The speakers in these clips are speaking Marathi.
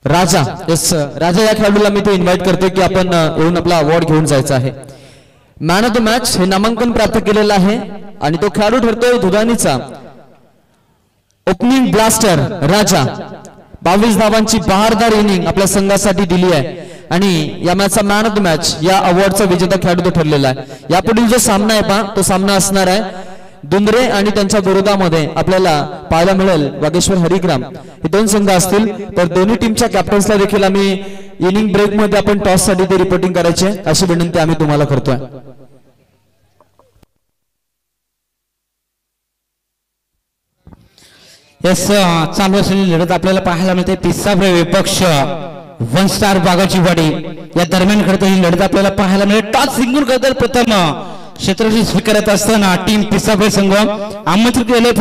राजा यस राजा या खेळाडूला मी ते इन्व्हाइट करतोय की आपण येऊन आपला अवॉर्ड घेऊन जायचा आहे। मॅन ऑफ द मॅच हे नामांकन प्राप्त केलेलं आहे आणि तो खेळाडू ठरतोय दुधानीचा ओपनिंग ब्लास्टर राजा। 22 धावांची बहारदार इनिंग आपल्या संघासाठी दिली आहे आणि या मॅचचा मॅन ऑफ द मॅच या अवॉर्डचा विजेता खेळाडू तो ठरलेला आहे। यापुढील जो सामना आहे पहा तो सामना असणार आहे दुंदरे आणि त्यांच्या विरोधामध्ये आपल्याला पाहायला मिळेल वागेश्वर हरिग्राम हे दोन संघ असतील। तर दोन्ही टीमच्या कॅप्टन्सला देखील आम्ही इनिंग ब्रेक मध्ये आपण टॉस साठी ते रिपोर्टिंग करायचे अशी विनंती आम्ही तुम्हाला करतोय। यस चालू असलेली लढत आपल्याला पाहायला मिळते पिसाब्रे विपक्ष वन स्टार बागाची वाडी या दरम्यान खरं तर ही लढत आपल्याला पाहायला मिळेल। टॉस जिंकून खरं प्रथम क्षेत्ररक्षण स्वीकारत असताना टीम पिसाब्रे संघ आमंत्रित केले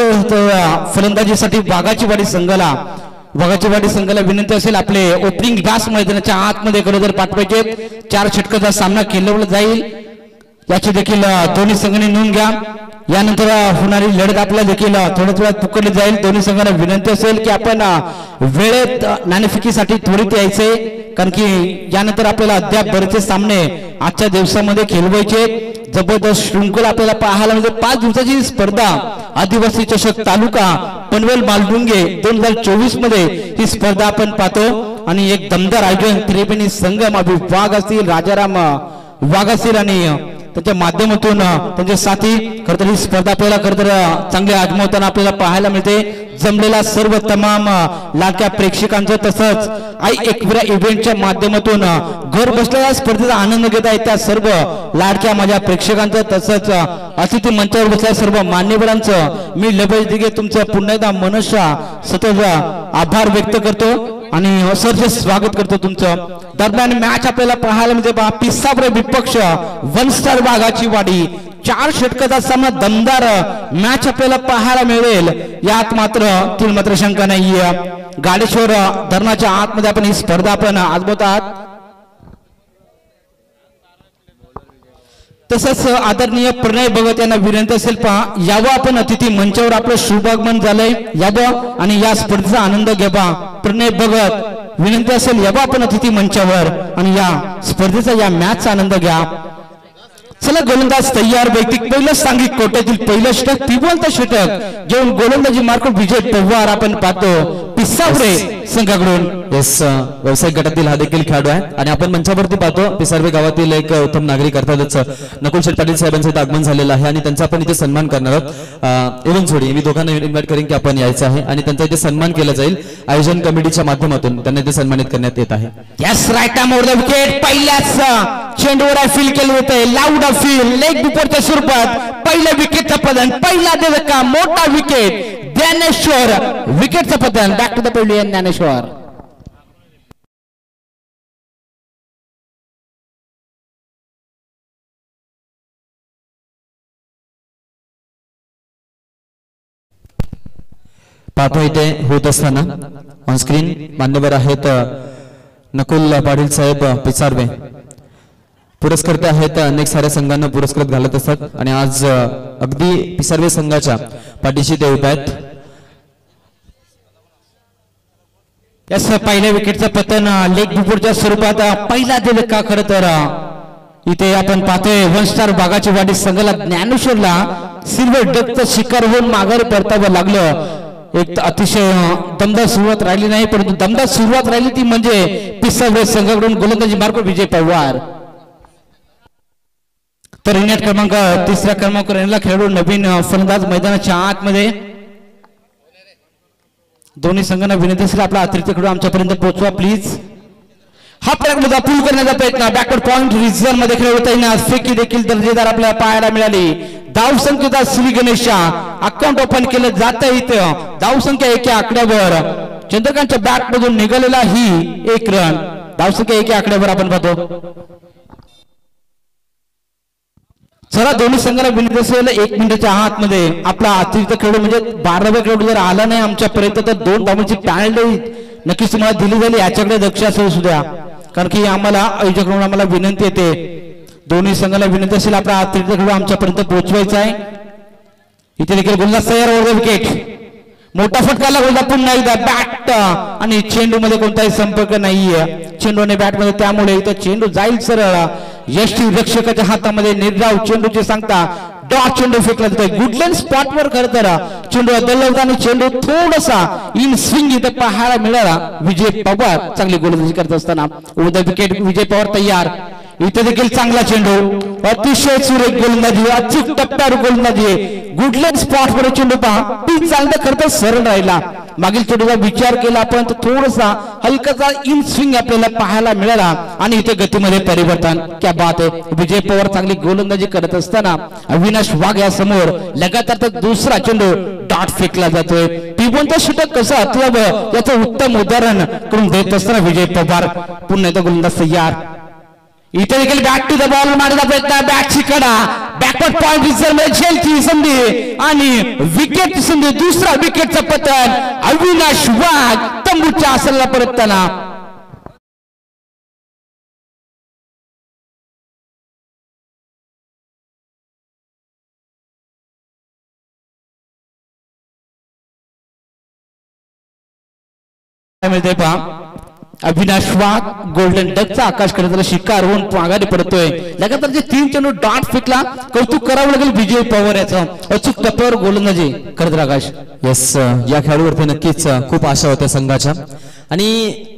फलंदाजीसाठी बागाची वाडी संघाला विनंती असेल आपले ओपनिंग बॅट्स मैदानाच्या आतमध्ये खरोखर पाठवायचे। 4 षटकाचा सामना केला जाईल याची देखील दोन्ही संघांनी नोंद घ्या। यानंतर होणारी लढत आपल्याला देखील थोड्याच वेळात पुकारली जाईल। दोन्ही संघांना विनंती असेल की आपण वेळेत नाणेफेकीसाठी त्वरित यायचे कारण की यानंतर आपल्याला अद्याप बरेचसे सामने आजच्या दिवसामध्ये खेळवायचे। जबरदस्त शृंखला आपल्याला पाहायला मिळते। 5 दिवसाची स्पर्धा आदिवासी चषक तालुका पनवेल मालडुंगे 2024 मध्ये ही स्पर्धा आपण पाहतो आणि एक दमदार आयोजन त्रिवेणी संगम वाघ असतील राजाराम वाघ असतील आणि त्यांच्या माध्यमातून त्यांचे साथी खरं तर ही स्पर्धा आपल्याला खरं तर चांगले आजमावताना आपल्याला पाहायला मिळते। जमलेला सर्व तमाम लाडक्या प्रेक्षकांचं तसंच आई एकविरा इव्हेंटच्या माध्यमातून घर बसलेल्या स्पर्धेचा आनंद घेत आहेत त्या सर्व लाडक्या माझ्या प्रेक्षकांचं तसंच अतिथी मंचावर बसलेल्या सर्व मान्यवरांचं मी लबेश दिघे तुमचं पुन्हा एकदा मनशा सतत आभार व्यक्त करतो आणि सरचे स्वागत करतो तुमचं। दरम्यान मॅच आपल्याला पाहायला मिळते पिसाब्रे विपक्ष वन स्टार बागाची वाडी 4 षटकाचा सामना दमदार मॅच आपल्याला पाहायला मिळेल यात मात्र शंका नाहीये। गाडेश्वर धरणाच्या आतमध्ये आपण ही स्पर्धा आपण आजमावतात। तसंच आदरणीय प्रणय भगत यांना विनंती असेल पहा यावं आपण अतिथी मंचावर आपलं शुभागमन झालंय यावं आणि या स्पर्धेचा आनंद घ्यावा। प्रणय भगत विनंती असेल यावं आपण अतिथी मंचावर आणि या स्पर्धेचा या मॅचचा आनंद घ्या। चला गोलंदाज तयार वैयक्तिक पहिलं सांघिक कोट्यातील पहिलं षटक पिवंत षटक घेऊन गोलंदाजी मार्फत विजय पवार आपण पाहतो पिसाब्रे संघाकडून। यस व्यावसायिक गटातील हा देखील खेळाडू आहे आणि आपण मंचावरती पाहतो पिसाब्रे गावातील एक उत्तम नागरिक अर्थातच नकुल शेठ पाटील साहेबांचं इथे आगमन झालेलं आहे आणि त्यांचा आपण इथे सन्मान करणार आहोत। इव्हन जोडी मी दोघांना इन्व्हाइट करेन की आपण यायचं आहे आणि त्यांचा इथे सन्मान केला जाईल। आयोजन कमिटीच्या माध्यमातून त्यांना इथे सन्मानित करण्यात येत आहे। Yes right arm over the wicket पहिल्याच चेंडूवर फील केले होते लाऊड फील लेग बिफोरच्या स्वरूपात पहिल्या विकेटचा पतन पहिला धक्का मोठा विकेट ज्ञानेश्वर विकेटचा पतन back to the pavilion Dnyaneshwar. पाहतो इथे होत असताना ऑनस्क्रीन मान्यवर आहेत नकुल पाटील साहेब पिसाब्रे पुरस्कर्ते आहेत अनेक साऱ्या संघांना पुरस्कृत घालत असतात आणि आज अगदी पिसाब्रे संघाच्या पाठीशी ते उभे आहेत। यस पहिल्या विकेटचं पतन लेग बिफोरच्या स्वरूपात पहिला धक्का खरं तर इथे आपण पाहतोय वन स्टार बागाची वाडी संघाला ज्ञानेश्वरला सिल्वर डकचं शिकार होऊन माघारी परतावं लागलं। एक अतिशय दमदार सुरुवात राहिली नाही परंतु दमदार सुरुवात राहिली ती म्हणजे पिसाब्रे संघाकडून गोलंदाजी मार्फत विजय पवार। तर युनिट क्रमांक 3 क्रमांकावर खेळाडू नवीन फलंदाज मैदानाच्या आतमध्ये दोन्ही संघांना विनंती असेल आपला अतिरिक्त खेळाडू आमच्यापर्यंत पोहोचवा प्लीज। हा प्रयत्न पूल करण्याचा प्रयत्न बॅकवर्ड पॉइंट रिझर्व मध्ये खेळवता फेकी देखील दर्जेदार आपल्याला पाहायला मिळाली। धावसंख्येचा श्री गणेशा अकाउंट ओपन केलं जातं इथं धावसंख्या 1 आकड्यावर चंद्रकांतच्या बॅट मधून निघालेला ही 1 रन धावसंख्या 1 आकड्यावर आपण पाहतो। चला दोन्ही संघाला विनंती असेल 1 मिनिटाच्या आतमध्ये आपला अतिरिक्त खेळाडू म्हणजे 12वा खेळाडू जर आला नाही आमच्यापर्यंत तर 2 धावांची पॅनल्टी नक्कीच तुम्हाला दिली जाईल याच्याकडे लक्ष असू सुद्धा कारण की आम्हाला आयोजकांकडून आम्हाला विनंती येते दोन्ही संघाला विनंती असेल आपला अतिरिक्त खेळाडू आमच्यापर्यंत पोहोचवायचा आहे। इथे देखील गोलंदाज तयार ओव्हर विकेट मोठा फटका लागला पुन्हा एकदा बॅट आणि चेंडू मध्ये कोणताही संपर्क नाहीये चेंडू आणि बॅट मध्ये त्यामुळे इथं चेंडू जाईल सरळ यष्टी रक्षकाच्या हातामध्ये निर्धाव चेंडूची सांगता डॉट चेंडू फेकला जातोय गुडलँड स्पॉट वर खरं तर चेंडू बदलला आणि चेंडू थोडासा इन स्विंग इथं पाहायला मिळाला विजय पवार चांगली गोलंदाजी करत असताना उद्या विकेट विजय पवार तयार इथे देखील चांगला चेंडू अतिशय सुरेख गोलंदाजी अचूक टप्प्यावर गोलंदाजी गुडलँड स्पॉट वर चेंडू पहा पिच चांगलं खरं तर सरळ राहिला मागील चेंडूचा विचार केला पण थोडासा हलकाचा इन स्विंग आपल्याला पाहायला मिळाला आणि इथे गतीमध्ये परिवर्तन क्या बात आहे विजय पवार चांगली गोलंदाजी करत असताना अविनाश वाघ या समोर लगातार दुसरा चेंडू डॉट फेकला जातोय टिबोनचा षटक कसं अतलावं याचं उत्तम उदाहरण करून देत असताना विजय पवार पुन्हा एकदा गोलंदाज तयार इथे देखील बॅक टू द बॉल मारण्याचा प्रयत्न बॅटची कडा बॅकवर्ड पॉइंट रिझर्व्ह झेलची संधी आणि विकेट संधी दुसरा विकेटचं पतन अविनाश वाघ तंबूच्या आसनाला परतताना मिळते पहा अविनाश वाघ गोल्डन डकचा आकाश करत शिकार होऊन माघारी पडतोय लगातार जे 3 चेंडू डॉट फेकला कौतुक करावं लागेल विजय पवार याचं अचूक टप्प्यावर गोलंदाजी करत आकाश यस या खेळाडूवरती नक्कीच खूप आशा होत्या संघाच्या आणि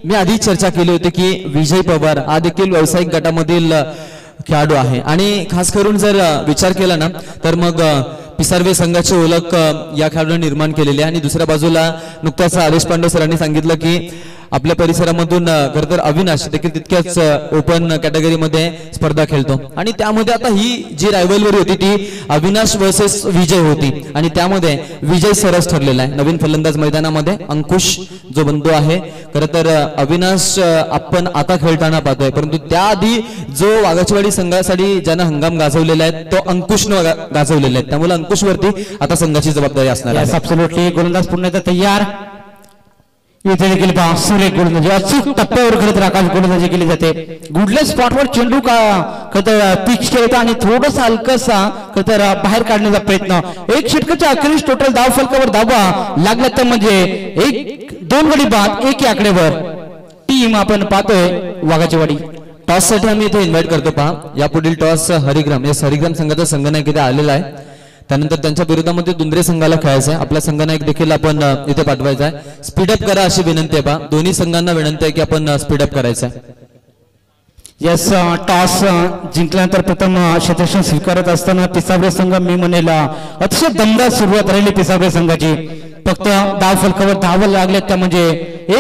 मी आधी चर्चा केली होती की विजय पवार हा देखील व्यावसायिक गटामधील खेळाडू आहे आणि खास करून जर विचार केला ना तर मग पिसारवे संघाची ओळख या खेळाडूने निर्माण केलेली आहे आणि दुसऱ्या बाजूला नुकताच आदेश पांडव सरांनी सांगितलं की आपल्या परिसरामधून खरं तर अविनाश देखील तितक्याच ओपन कॅटेगरीमध्ये स्पर्धा खेळतो आणि त्यामध्ये आता ही जी रायव्हलरी होती ती अविनाश वर्सेस विजय होती आणि त्यामध्ये विजय सरस ठरलेला आहे नवीन फलंदाज मैदानामध्ये अंकुश जो बंधू आहे खरं तर अविनाश आपण आता खेळताना पाहतोय परंतु त्याआधी जो वाघाचीवाडी संघासाठी ज्यानं हंगाम गाजवलेला आहे तो अंकुशनं गाजवलेला आहे त्यामुळे अंकुश वरती आता संघाची जबाबदारी असणार आहे ॲब्सोल्युटली गोलंदाज पुन्हा एकदा तयार इथे देखील पहा सुरेख गोलंदाजी अचूक टप्प्यावर खरं तर आकाश गोलंदाजी केली जाते गुडलँड स्पॉटवर चेंडू खरं तर पिच केला आणि थोडासा हलकासा खरं तर बाहेर काढण्याचा प्रयत्न एक षटकाच्या अखेरीस टोटल धाव फलकावर धावा लागला तर म्हणजे 2 गडी बाद 1 आकडेवर टीम आपण पाहतोय वाघाचीवाडी टॉस साठी आम्ही इथे इन्व्हाइट करतो पहा यापुढील टॉस हरिग्राम या हरिग्राम संघाचा संघनायक इथे आलेला आहे त्यानंतर त्यांच्या विरोधामध्ये दुंद्रे संघाला खेळायचं आहे आपला संघनायक देखील आपण इथे पाठवायचा आहे स्पीडअप करा अशी विनंती आहे पहा दोन्ही संघांना विनंती आहे की आपण स्पीडअप करायचं आहे यस टॉस जिंकल्यानंतर प्रथम क्षेत्ररक्षण स्वीकारत असताना पिसावरे संघ मी म्हणेल अतिशय दमदार सुरुवात राहिली पिसावरे संघाची फक्त धाव फलकावर धाव लागले त्या म्हणजे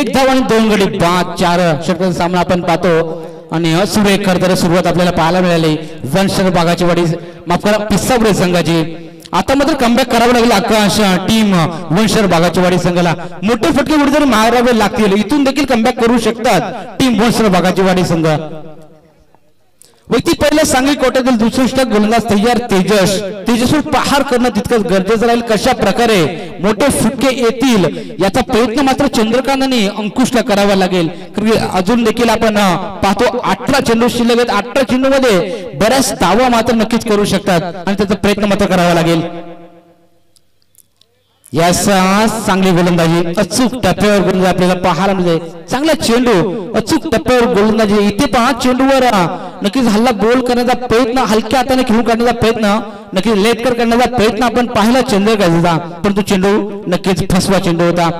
1 धाव आणि 2 गडी बाद 4 षटकांचा सामना आपण पाहतो आणि असुरेख खरं सुरुवात आपल्याला पाहायला मिळाली वनशर बागाची वाडी माफ करा पिसावरे संघाची आता मात्र कमबॅक करावं लागेल आकाश टीम वनशर बागाची वाडी संघाला मोठे फटके कुठेतरी मारावे लागतील इथून देखील कमबॅक करू शकतात टीम वनशर बागाची वाडी संघ व्यक्ती पहिल्या सांगली कोट्यातील दुसरे षटक गोलंदाज तयार तेजसवर प्रहार करणं तितकंच गरजेचं राहील कशा प्रकारे मोठे फटके येतील याचा प्रयत्न मात्र चंद्रकांतने अंकुशला करावा लागेल कारण अजून देखील आपण पाहतो 18 चेंडू शिल्लक आहेत 18 चेंडू मध्ये बऱ्याच धावा मात्र नक्कीच करू शकतात आणि त्याचा प्रयत्न मात्र करावा लागेल यास चांगली गोलंदाजी अचूक टप्प्यावर गोलंदाजी आपल्याला पाहायला मिळते चांगला चेंडू अचूक टप्प्यावर गोलंदाजी इथे पहा चेंडूवर नक्कीच हल्ला गोल करण्याचा प्रयत्न हलक्या हाताने खेळून काढण्याचा प्रयत्न नक्कीच लेटकर करण्याचा प्रयत्न आपण पाहिला चंद्रकांतचा परंतु चेंडू नक्कीच फसवा चेंडू होता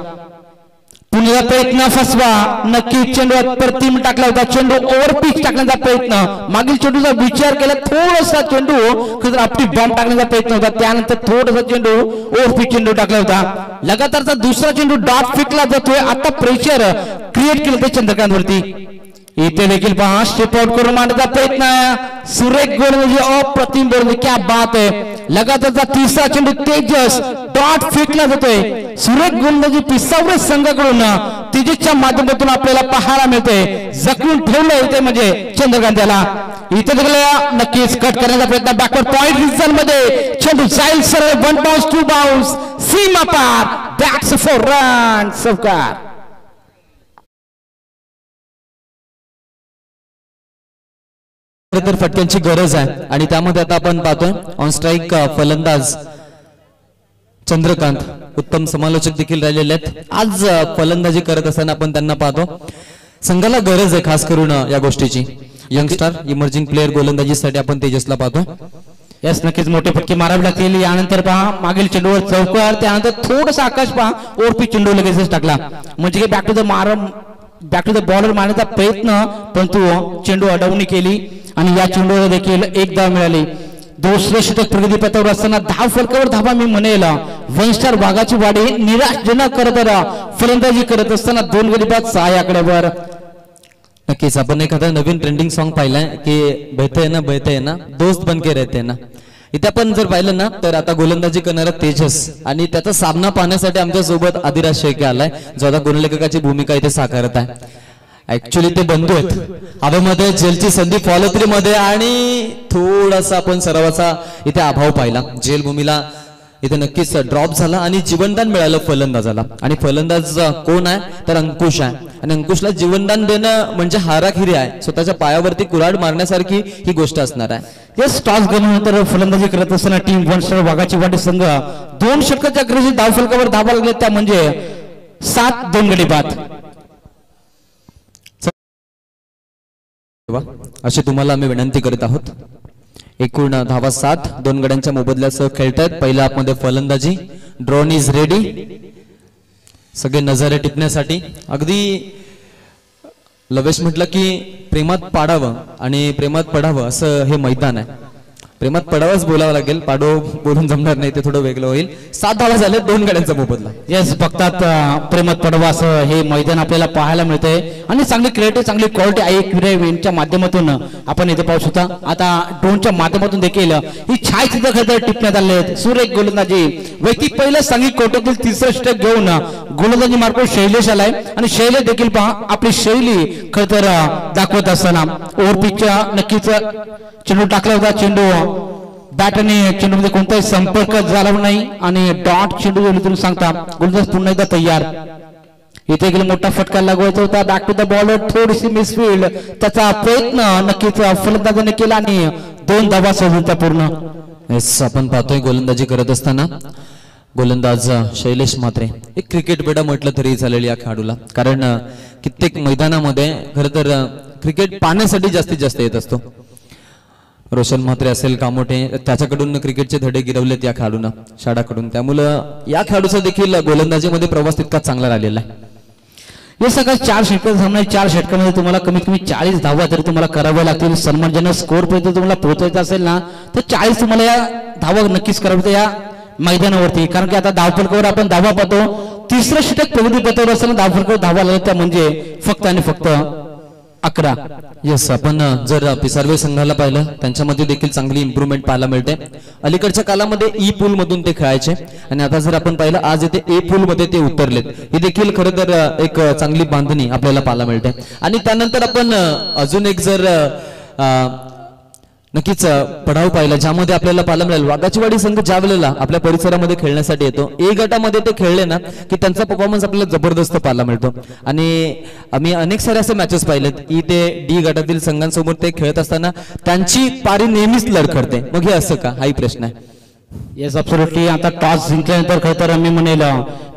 पुन्हा प्रयत्न फसवा नक्की चेंडू प्रतिम टाकला होता चेंडू ओव्हर पिच टाकण्याचा प्रयत्न मागील चेंडूचा विचार केला थोडासा चेंडू खरं आपली बॉम्ब टाकण्याचा प्रयत्न होता त्यानंतर थोडासा चेंडू ओव्हर पिच चेंडू टाकला होता लगातारचा दुसरा चेंडू डॉट फेकला जातोय आता प्रेशर क्रिएट केलं ते चंद्रकांत वरती इथे देखील पहा स्टेप आउट करून मारण्याचा प्रयत्न सुरेख गोलंदाजी अप्रतिम गोलंदाजी क्या बात आहे लगातारचा तिसरा चेंडू तेजस डॉट फेकला जातोय सुरेख गोलंदाजी पिसावरे संघाकडून तेजसच्या माध्यमातून आपल्याला पाहायला मिळते जखून ठेवलं इथे म्हणजे चंद्रकांत याला इथे देखील नक्कीच कट करण्याचा प्रयत्न बॅकवर्ड पॉइंट रिजन मध्ये चेंडू जाईल सरळ 1 बाउन्स 2 बाउन्स सीमा पार बॅक्स फॉर रन सवकार तर फटक्यांची गरज आहे आणि त्यामध्ये आता आपण पाहतोय ऑन स्ट्राईक फलंदाज चंद्रकांत उत्तम समालोचक देखील राहिलेले आहेत. आज फलंदाजी करत असताना आपण त्यांना पाहतो. संघाला गरज आहे खास करून या गोष्टीची. यंगस्टर इमर्जिंग प्लेअर गोलंदाजीसाठी आपण तेजसला पाहतो. यस, नक्कीच मोठे फटके मारावे लागतील. यानंतर पहा मागील चेंडूवर चौकार, त्यानंतर थोडस आकाश पहा ओरपी चेंडू लगेचच टाकला, म्हणजे की बॅक टू द बॉलर मारण्याचा प्रयत्न, परंतु चेंडू अडवणी केली आणि या चेंडूवर देखील एक धाव मिळाली. दुसरे षटक प्रगतीपथावर असताना धाव फलकावर धावा मी म्हणेल. वन स्टार वाघाची वाडी निराशजनक करत फलंदाजी करत असताना 2 गडी बाद 6 आकड्यावर. नक्कीच आपण एखादा नवीन ट्रेंडिंग सॉन्ग पाहिलाय की बहते है ना दोस्त बन के रहते ना. इथे आपण जर पाहिलं ना तर आता गोलंदाजी करणारा तेजस आणि त्याचा सामना पाहण्यासाठी आमच्या सोबत आदिराज शेळके आलाय, जो आता गुणलेखकाची भूमिका इथे साकारत आहे. ऍक्च्युली ते बंधू आहेत हवेमध्ये, जेलची संधी फॉलो 3 मध्ये आणि थोडासा आपण सरावाचा इथे अभाव पाहिला. जेल भूमीला इथे नक्कीच ड्रॉप झाला आणि जीवनदान मिळालं फलंदाजाला. आणि फलंदाज कोण आहे तर अंकुश आहे, आणि अंकुशला जीवनदान देणं म्हणजे हाराखिरी आहे. स्वतःच्या पायावरती कुऱ्हाड मारण्यासारखी ही गोष्ट असणार आहे. यस, टॉस गमावल्यानंतर फलंदाजी करत असताना टीम वन स्टार वाघाची वाडी संघ 2 षटकाच्या अग्रेसर धाव फलकावर धावा लागले, त्या म्हणजे 7 2 गडी बाद. अशी तुम्हाला आम्ही विनंती करत आहोत. एकूण धावा 7 2 गड्यांच्या मोबदल्यासह खेळतायत. पहिल्या आपमध्ये फलंदाजी. Drone is ready. सगळे नजारे टिपण्यासाठी. अगदी लवेश म्हटलं की प्रेमात पाडावं आणि प्रेमात पडावं असं हे मैदान आहे. प्रेमात पडावंच बोलावं लागेल, पाडो बोलून जमणार नाही, ते थोडं वेगळं होईल. 7 धावा झाले 2 गड्यांचा मोबदला. येस, बघतात प्रेमात पडावं असं हे मैदान आपल्याला पाहायला मिळतंय आणि चांगली क्रिएटिव्ह चांगली क्वालिटी आहे क्रीडा इव्हेंटच्या माध्यमातून आपण इथे पाहू शकता. आता ड्रोनच्या माध्यमातून देखील ही छायाचित्र खरं टिपण्यात आले आहेत. सुरेख गोलंदाजी वैयक्तिक पहिलं सांघिक कोट्यातील 3रं षटक घेऊन गोलंदाजी मार्फत शैलेश आलाय आणि शैलेश देखील पहा आपली शैली खरं तर दाखवत असताना ओव्हरपिचच्या नक्कीच चेंडू टाकला होता. चेंडू बॅट आणि चेंडूमध्ये कोणताही संपर्क झाला नाही आणि डॉट चेंडू तुम्ही सांगता गोलंदाज पुन्हा एकदा तयार. इथे गेला मोठा फटका लागवायचा होता. बॅक टू द बॉलर थोडीशी मिसफील्ड, त्याचा प्रयत्न नक्कीच फलंदाजाने केला आणि 2 धावा सहजता पूर्ण. आपण पाहतोय गोलंदाजी करत असताना गोलंदाज शैलेश म्हात्रे एक क्रिकेट बेडा म्हटलं तरी चालेल या खेळाडूला, कारण कित्येक मैदानामध्ये खरं तर क्रिकेट पाहण्यासाठी जास्तीत जास्त येत असतो. रोशन म्हात्रे असेल कामोठे, त्याच्याकडून क्रिकेटचे धडे गिरवलेत या खेळाडूंना शाळाकडून. त्यामुळं या खेळाडूचा देखील गोलंदाजीमध्ये प्रवास तितकाच चांगला राहिलेला आहे. हे सगळं 4 षटकाचा सामना. 4 षटकामध्ये तुम्हाला कमीत कमी 40 धावा तरी तुम्हाला कराव्या लागतील. सन्मानजनक स्कोर पर्यंत तुम्हाला पोहोचायचं असेल ना तर 40 तुम्हाला या धावा नक्कीच कराव्या या मैदानावरती, कारण की आता धावफलकावर आपण धावा पाहतो. 3रं षटक प्रगतीपथावर असताना धावफलकावर धावा लागल्या, त्या म्हणजे फक्त आणि फक्त 11. येस, आपण जर पिसार्वे संघाला पाहिलं त्यांच्यामध्ये देखील चांगली इम्प्रूव्हमेंट पाहायला मिळते. अलीकडच्या कालामध्ये ई पूल मधून ते खेळायचे आणि आता जर आपण पाहिलं आज येथे ए पूल मध्ये ते उतरलेत. ही देखील खरं तर एक चांगली बांधणी आपल्याला पाहायला मिळते. आणि त्यानंतर आपण अजून एक जर नक्कीच पडाव पाहिला ज्यामध्ये आपल्याला पाहायला मिळेल वाघाची वाडी संघ ज्या वेळेला आपल्या परिसरामध्ये खेळण्यासाठी येतो, ए गटामध्ये ते खेळले ना की त्यांचा परफॉर्मन्स आपल्याला जबरदस्त पाहायला मिळतो. आणि आम्ही अनेक सारे असे मॅचेस पाहिलेत ई ते डी गटातील संघांसमोर ते खेळत असताना त्यांची पारी नेहमीच लडखडते. मग हे असं का, हाही प्रश्न आहे. Yes, absolutely. आता टॉस जिंकल्यानंतर खरं तर मी म्हणेल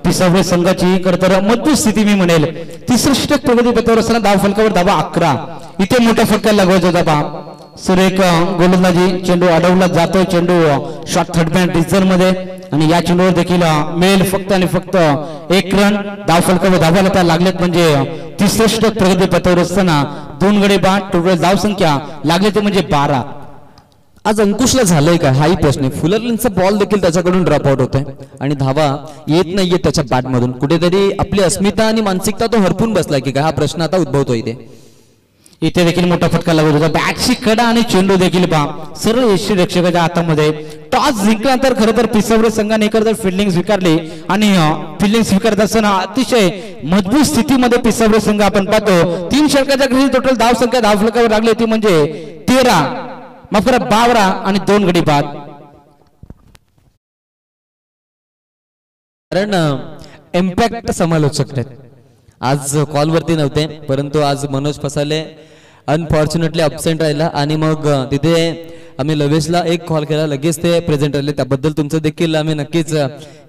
पिसावरे संघाची खरं तर मजबूत स्थिती मी म्हणेल. 3रं षटक प्रगतीपथावर असताना धाव फलकावर धावा 11. इथे मोठा फटका लागवायचा होता पहा. सुरेख गोलंदाजी, चेंडू अडवला जातोय. चेंडू शॉर्ट थर्डमॅन डिझल मध्ये आणि या चेंडूवर देखील मिळेल फक्त आणि फक्त 1 रन. धाव फलकावर धावायला त्या लागलेत, म्हणजे 3रं षटक प्रगतीपथावर असताना 2 गडी बाद. टोटल धाव संख्या लागले ते म्हणजे 12. आज अंकुशला झालंय काय, हाही प्रश्न आहे. फुलरलिनचा बॉल देखील त्याच्याकडून ड्रॉप आउट होतोय आणि धावा येत नाहीये त्याच्या बॅट मधून. कुठेतरी आपली अस्मिता आणि मानसिकता तो हरपून बसलाय की काय, हा प्रश्न आता उद्भवतोय इथे देखील मोठा फटका लागत होता. बॅटची कडा आणि चेंडू देखील पहा सरळ यष्टीरक्षकाच्या हातामध्ये. टॉस जिंकल्यानंतर खरं तर पिसावरे संघाने खरं फिल्डिंग स्वीकारली आणि फिल्डिंग स्वीकारत असताना अतिशय मजबूत स्थितीमध्ये पिसावरे संघ आपण पाहतो. 3 षटकाच्या घरी टोटल धाव संख्या धाव फलकावर लागली ती म्हणजे 13, माफ करा 12 आणि 2 गडी बाद. कारण इम्पॅक्ट समालोचक आहेत आज कॉलवरती नव्हते, परंतु आज मनोज फसाले अनफॉर्च्युनेटली अब्सेंट राहिला आणि मग तिथे आम्ही लवेशला एक कॉल केला, लगेच ते प्रेझेंट राहिले, त्याबद्दल तुमचं देखील आम्ही नक्कीच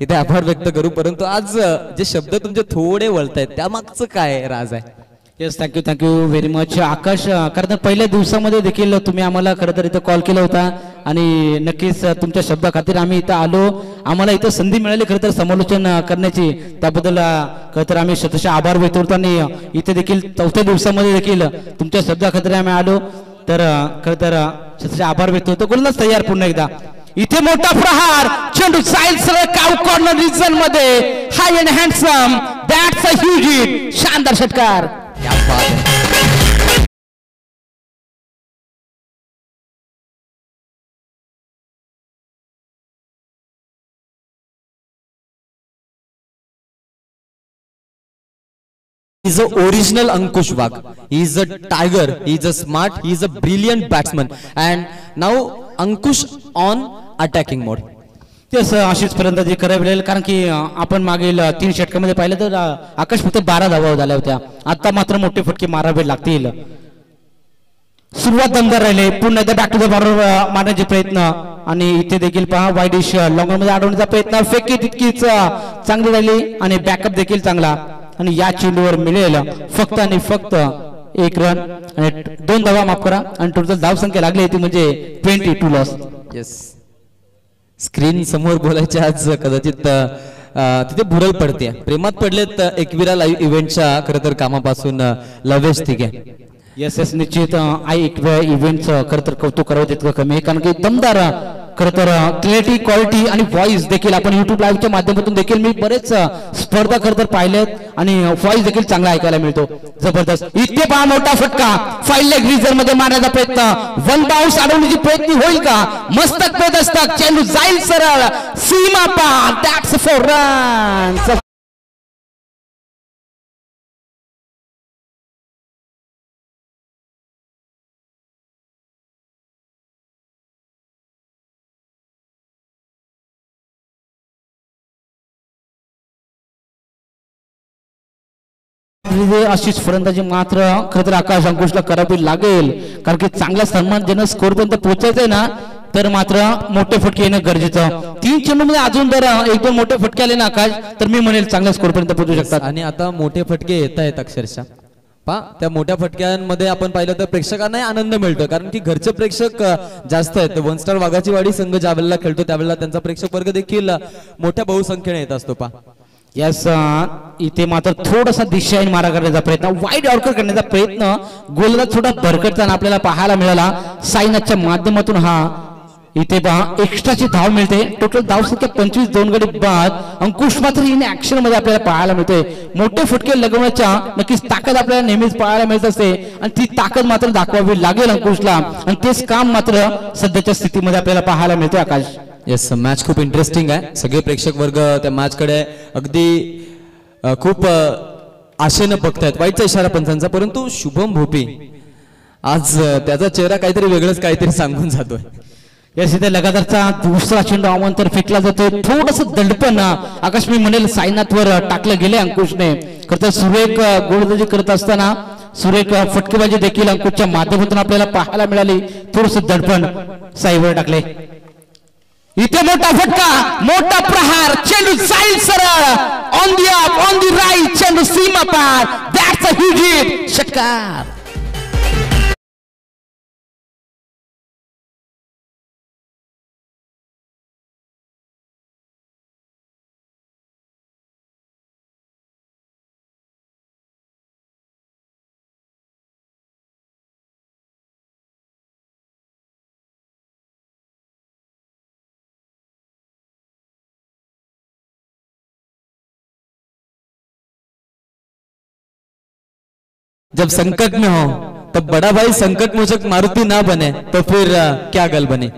इथे आभार व्यक्त करू. परंतु आज जे शब्द तुमचे थोडे वळत आहेत त्यामागचं काय राज आहे? येस, थँक्यू व्हेरी मच आकाश. कारण पहिल्या दिवसामध्ये देखील तुम्ही आम्हाला खरं तर इथं कॉल केला होता आणि नक्कीच तुमच्या शब्दाखातीर आम्ही इथं आलो. आम्हाला इथं संधी मिळाली खरं तर समालोचन करण्याची, त्याबद्दल खरं तर आम्ही शतशः आभार व्यक्त करतो. आणि इथे देखील चौथ्या दिवसामध्ये देखील तुमच्या शब्दाखातीर आम्ही आलो, तर खरं तर शतशः आभार व्यक्त होतो. गोलंदाज तयार पुन्हा एकदा. इथे मोठा प्रहार, चेंडू जाईल सरळ काउ कॉर्नर रिजन मध्ये. High and handsome, that's a huge hit. शानदार षटकार. He's a original Ankush Wagh. He's a tiger. He's a smart. He's a brilliant batsman. And now Ankush on attacking mode. तेच अशीच फलंदाजी करावी, कारण की आपण मागील 3 षटकामध्ये पाहिलं तर आकाश फक्त 12 धावा झाल्या होत्या. आता मात्र मोठे फटके मारावे लागतील. सुरुवात दमदार राहिले. पुन्हा एकदा बॅक टू द बॉर्डर मारण्याचे प्रयत्न, आणि इथे देखील पहा वाईडिश लॉंगर मध्ये अडवण्याचा प्रयत्न. फेकी तितकीच चांगली राहिली आणि बॅकअप देखील चांगला. आणि या चेंडूवर मिळेल फक्त आणि फक्त 1 रन आणि 2 धावा, माफ करा, आणि टोटल धावसंख्या लागली ती म्हणजे 22 लॉस. येस, स्क्रीन समोर बोलायचे आज कदाचित तिथे भुरळ पडते. प्रेमात पडलेत एकविरा लाईव्ह इव्हेंटच्या खरं तर कामापासून लवेश तिघे. येस येस, निश्चित एकविरा इव्हेंटचं खरं तर कौतुक करावं तितकं कमी आहे, कारण की दमदार खरं तर क्रिएटिव्ह क्वालिटी आणि व्हॉइस देखील आपण युट्यूब लाईव्हच्या माध्यमातून देखील मी बरेच स्पर्धा खरं तर पाहिलेत आणि व्हॉइस देखील चांगला ऐकायला मिळतो. जबरदस्त. इथे पहा मोठा फटका, फाईल लेग रिझर मध्ये मारण्याचा प्रयत्न. 1 बाउन्स अडवण्याची प्रयत्न होईल का? मस्तक पेद असतात, चेंडू जाईल सरळ सीमा पार. That's 4 runs. अशीच फलंदाजी मात्र खरं तर आकाश अंकुशला करावी लागेल, कारण की चांगला सन्मानजनक स्कोर पर्यंत पोहोचायचंय ना, तर मात्र मोठे फटके येणं गरजेचं. 3 चेंडूमध्ये अजून जर 1-2 मोठे फटके आले ना आकाश, तर मी म्हणेल चांगल्या स्कोर पर्यंत पोहोचू शकतात. आणि आता मोठे फटके येत आहेत अक्षरशः. पहा त्या मोठ्या फटक्यांमध्ये आपण पाहिलं तर प्रेक्षकांनाही आनंद मिळतो, कारण की घरचे प्रेक्षक जास्त आहेत. 1 स्टार वाघाची वाडी संघ ज्या वेळेला खेळतो त्यावेळेला त्यांचा प्रेक्षक वर्ग देखील मोठ्या बहुसंख्येने येत असतो. पहा यस, इथे मात्र थोडासा दिशाहीन मारा करण्याचा प्रयत्न, वाईड ऑर्कर करण्याचा प्रयत्न, गोलला थोडा भरकटताना आपल्याला पाहायला मिळाला. साईनाथच्या माध्यमातून हा इथे पहा एक्स्ट्राची धाव मिळते. टोटल धाव संख्या 25, 2 गडी बाद. अंकुश मात्र इन ऍक्शन मध्ये आपल्याला पाहायला मिळते. मोठे फटके लगवण्याच्या नक्कीच ताकद आपल्याला नेहमीच पाहायला मिळत असते, आणि ती ताकद मात्र दाखवावी लागेल अंकुशला, आणि तेच काम मात्र सध्याच्या स्थितीमध्ये आपल्याला पाहायला मिळते. आकाश, येस, मॅच खूप इंटरेस्टिंग आहे. सगळे प्रेक्षक वर्ग त्या मॅच कडे अगदी खूप आशेनं बघतायत. वाईटचा इशारा पंचांचा, परंतु शुभम भोपी आज त्याचा चेहरा काहीतरी वेगळंच काहीतरी सांगून जातोय. यस, इथे लगातारचा दुसरा चेंडू अवांतर फेकला जातोय. थोडस दडपण आकाश मी म्हणेल साईनाथवर टाकलं गेले अंकुशने. खरं सुरेख गोलंदाजी करत असताना सुरेख फटकेबाजी देखील अंकुशच्या माध्यमातून आपल्याला पाहायला मिळाली. थोडस दडपण साईवर टाकले. इथे मोठा फटका, मोठा प्रहार, चेंडू जाईल सरळ on the up, on the right, चेंडू सीमा पार. That's a huge hit. षटकार. जब संकट में हो तब बड़ा भाई संकट मोचक मारुति ना बने तो फिर क्या गल बने.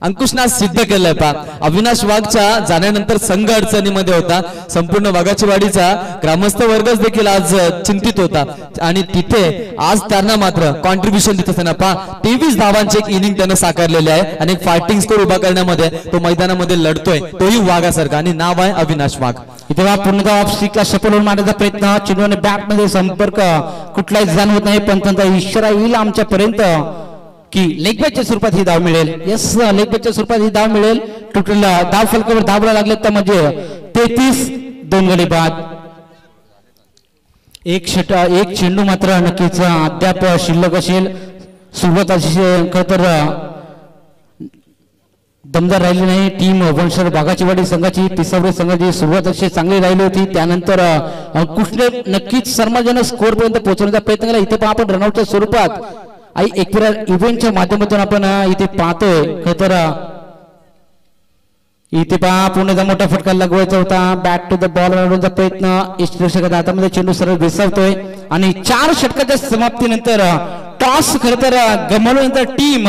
अंकुशने आज सिद्ध केलंय. पा अविनाश वाघच्या जाण्यानंतर संघ अडचणीमध्ये होता. संपूर्ण वाघाची वाडीचा ग्रामस्थ वर्गच देखील आज चिंतित होता, आणि तिथे आज त्यांना मात्र कॉन्ट्रीब्युशन देत असताना पा 23 धावांचे एक इनिंग त्यानं साकारलेले आहे, आणि एक फायटिंग स्कोर उभा करण्यामध्ये तो मैदानामध्ये लढतोय, तोही वाघासारखा, आणि नाव आहे अविनाश वाघ. इथे पूर्णतः ऑफ स्टिकला सफल होऊन मारण्याचा प्रयत्न. चेंडूने बॅट मध्ये संपर्क कुठलाही जाणवत नाही, पण त्यांचा इशारा येईल आमच्यापर्यंत. की लेग बॅचच्या स्वरूपात ही धाव मिळेल. यस, लेग बॅचच्या स्वरूपात ही धाव मिळेल. टोटल धाव फलकावर धावला लागले तर म्हणजे 33, 2 गडी बाद. एक चेंडू मात्र नक्कीच अद्याप शिल्लक असेल. सुरुवात अशी खरं तर दमदार राहिली नाही. टीम वंशर बागाचीवाडी संघाची, पिसावरे संघाची सुरुवात अशी चांगली राहिली होती. त्यानंतर अंकुशने नक्कीच सर्वजण स्कोर पर्यंत पोहोचवण्याचा प्रयत्न केला. इथे आपण रनआउटच्या स्वरूपात एक इव्हेंटच्या माध्यमातून आपण इथे पाहतोय. खरं तर इथे पहा पुण्याचा मोठा फटका लगवायचा होता. बॅट टू द बॉल आणण्याचा प्रयत्न यष्टीरक्षकाच्या हातामध्ये चेंडू सरळ विसरतोय आणि 4 षटकाच्या समाप्तीनंतर टॉस खरं तर गमावल्यानंतर टीम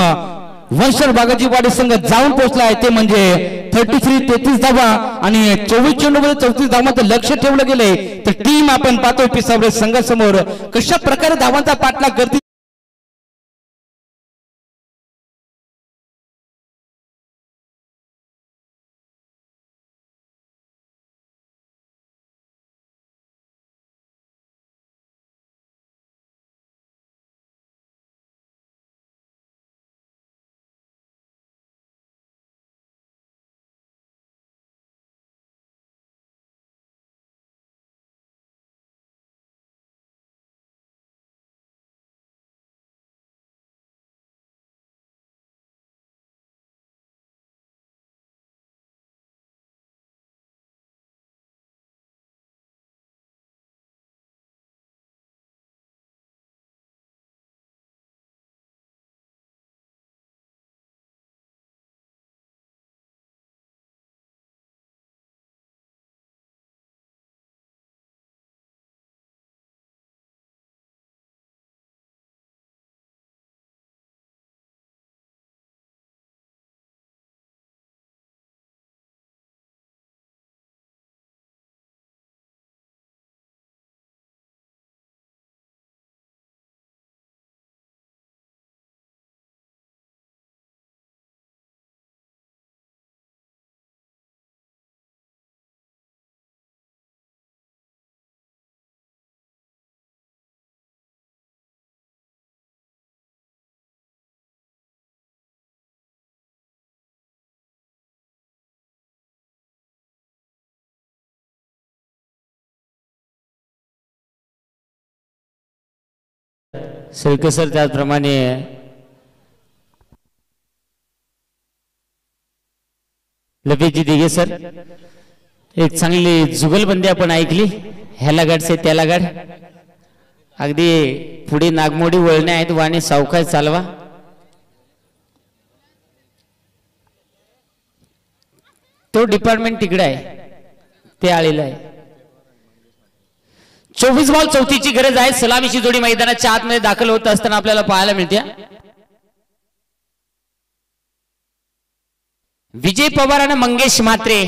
वंशर बागाची वाडी संघ जाऊन पोहोचला आहे. ते म्हणजे 33 धावा आणि 24 चेंडूमध्ये 34 धावांचं लक्ष ठेवलं गेले. तर टीम आपण पाहतोय पिसावरे संघासमोर कशा प्रकारे धावांचा पाठलाग करते. शेळके सर त्याचप्रमाणे लपेजी दिघे सर एक चांगली जुगलबंदी आपण ऐकली. ह्याला गाड से त्याला गाड. अगदी पुढे नागमोडी वळणे आहेत. वाणी सावकाश चालवा. तो डिपार्टमेंट तिकडे आहे, ते आलेलं आहे. 24 बॉल 34ची गरज आहे. सलामीची जोडी मैदानाच्या आतमध्ये दाखल होत असताना आपल्याला पाहायला मिळते. विजय पवार आणि मंगेश म्हात्रे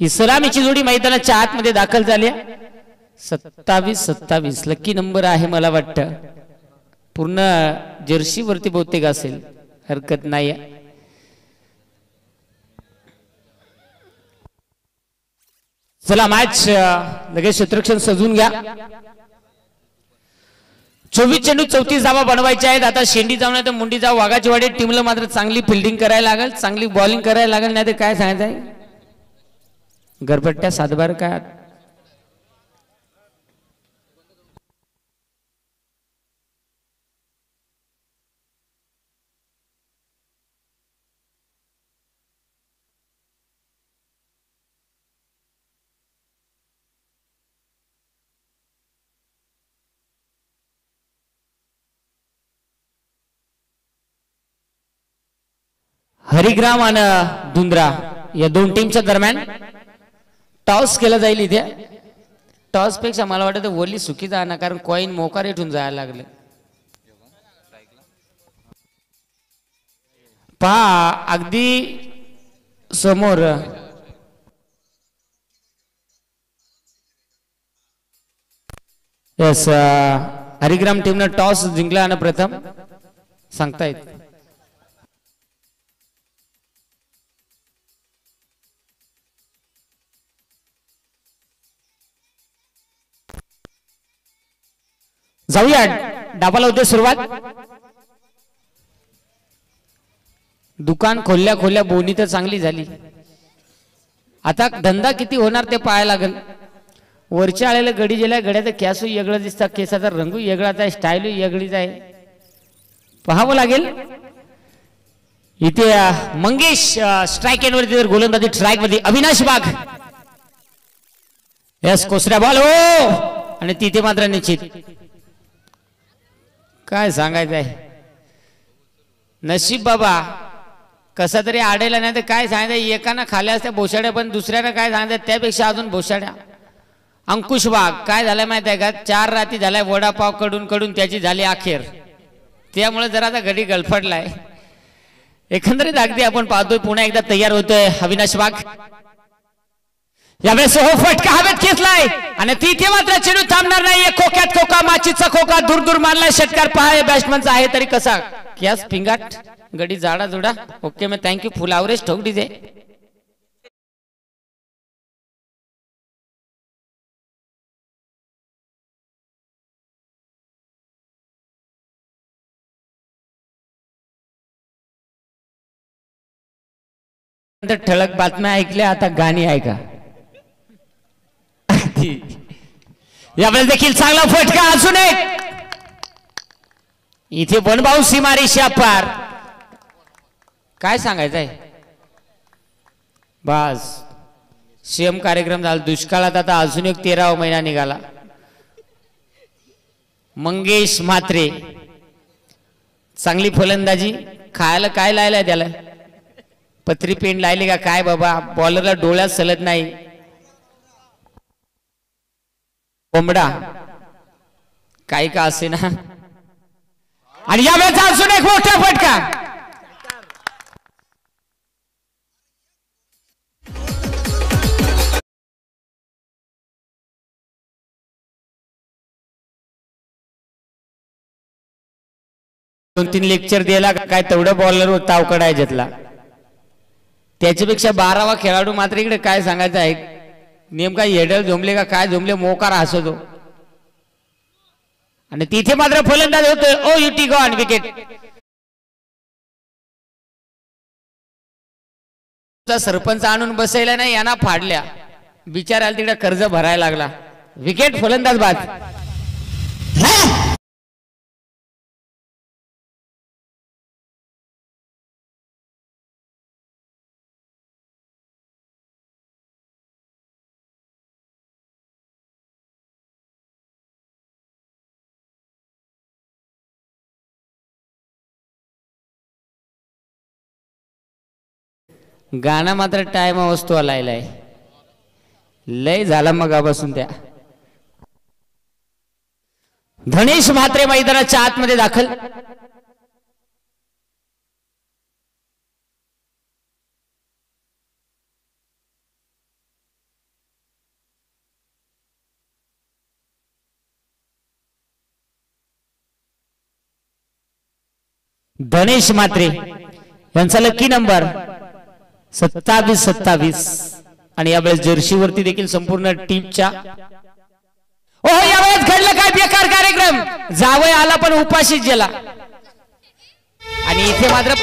ही सलामीची जोडी मैदानाच्या आतमध्ये दाखल झाली. 27 लकी नंबर आहे मला वाटतं. पूर्ण जर्सी वरती बहुतेक असेल, हरकत नाही. चला मॅच लगेच क्षेत्ररक्षण सजून घ्या. 24 चेंडू 34 धावा बनवायच्या आहेत. आता शेंडी जाऊ नाही तर मुंडी जाऊ. वाघाची वाडी टीमला मात्र चांगली फिल्डिंग करायला लागेल, चांगली बॉलिंग करायला लागेल. नाही तर काय सांगायचं आहे, गरपट्ट्या सातबार काय. हरिग्राम आणि धुंद्रा या दोन टीमच्या दरम्यान टॉस केला जाईल. इथे टॉस पेक्षा मला वाटतं वरली सुकी जाणार, कारण कॉइन मोकार इथून जायला लागले. पहा अगदी समोर यस हरिग्राम टीमने टॉस जिंकला आणि प्रथम सांगतायत. जाऊया डाबाला होते सुरुवात. दुकान खोलल्या खोलल्या बोनी तर चांगली झाली, आता धंदा किती होणार ते पाहायला लागेल. वरच्या आलेल्या गडी गेल्या गड्याचं कॅसू वेगळं दिसतात, केसाचा रंगू वेगळाच आहे, स्टाईलू वेगळीच आहे, पाहावं लागेल. इथे मंगेश स्ट्राईक एंडवरती जर गोलंदाजी स्ट्राईक मध्ये अविनाश वाघ यस कोसऱ्या बॉल हो आणि तिथे मात्र निश्चित. काय सांगायचं आहे, नशीब बाबा कसा तरी आडेला नाही तर काय सांगायचं. एकानं खाल्या असत्या बोशाड्या पण दुसऱ्यानं काय सांगायचं त्यापेक्षा अजून बोशाड्या. अंकुश वाघ काय झालंय माहिती आहे का, 4 राती झालाय वडापाव कडून कडून त्याची झाली अखेर, त्यामुळे जरा आता घडी गळफडलाय. एकंदरीत अगदी आपण पाहतोय पुन्हा एकदा तयार होतोय अविनाश वाघ. यावेळेस हो फटका हवेत खेचलाय आणि तिथे मात्र चेंडू थांबणार नाही. खोक्यात खोका, माचीचा खोका दूर दूर मारलाय षटकार. पहा बॅट्समनचा आहे तरी कसा क्यास पिंगाट गडी जाडा जोडा. ओके मैं थँक्यू फुल आवरेज ठोक दीजिए. ठळक बातम्या ऐकल्या, आता गाणी ऐका. यावेळेस देखील चांगला फटका अजून एक. इथे बनभाऊ सीमारी शापार काय सांगायचं आहे. बस सीएम कार्यक्रम झाला दुष्काळात, आता अजून एक 13वा महिना निघाला. मंगेश म्हात्रे चांगली फलंदाजी. खायला काय लायलाय त्याला, पत्री पेंड लायली का काय बाबा, बॉलरला डोळ्यात सलत नाही. कोंबडा काही का असे ना. आणि यावेळेस अजून एक मोठा फटका. दोन 3 लेक्चर दिला काय तेवढं बॉलर तावकडा आहे घेतला, त्याच्यापेक्षा 12वा खेळाडू मात्र इकडे काय सांगायचं आहे. नेमका हेडर झोंबले का काय झोंबले, मोकार हसतो आणि तिथे मात्र फलंदाज होतोय. ओ युटी गॉन विकेट. सरपंच आणून बसायला नाही, यांना फाडल्या बिचाराला तिकडे कर्ज भरायला लागला. विकेट फलंदाज बाद. गाणं मात्र टाइम वस्तू आलाय, लय झाला मगापासून त्या. धनेश म्हात्रे मैदानाच्या आतमध्ये दाखल. धनेश म्हात्रे यांचा लकी नंबर 27-27 आणि यावेळेस जर्सीवरती देखील संपूर्ण टीमच्या. ओहो यावेळेस घडलं काय बेकार कार्यक्रम. जावय आला पण उपाशीच गेला आणि इथे मात्र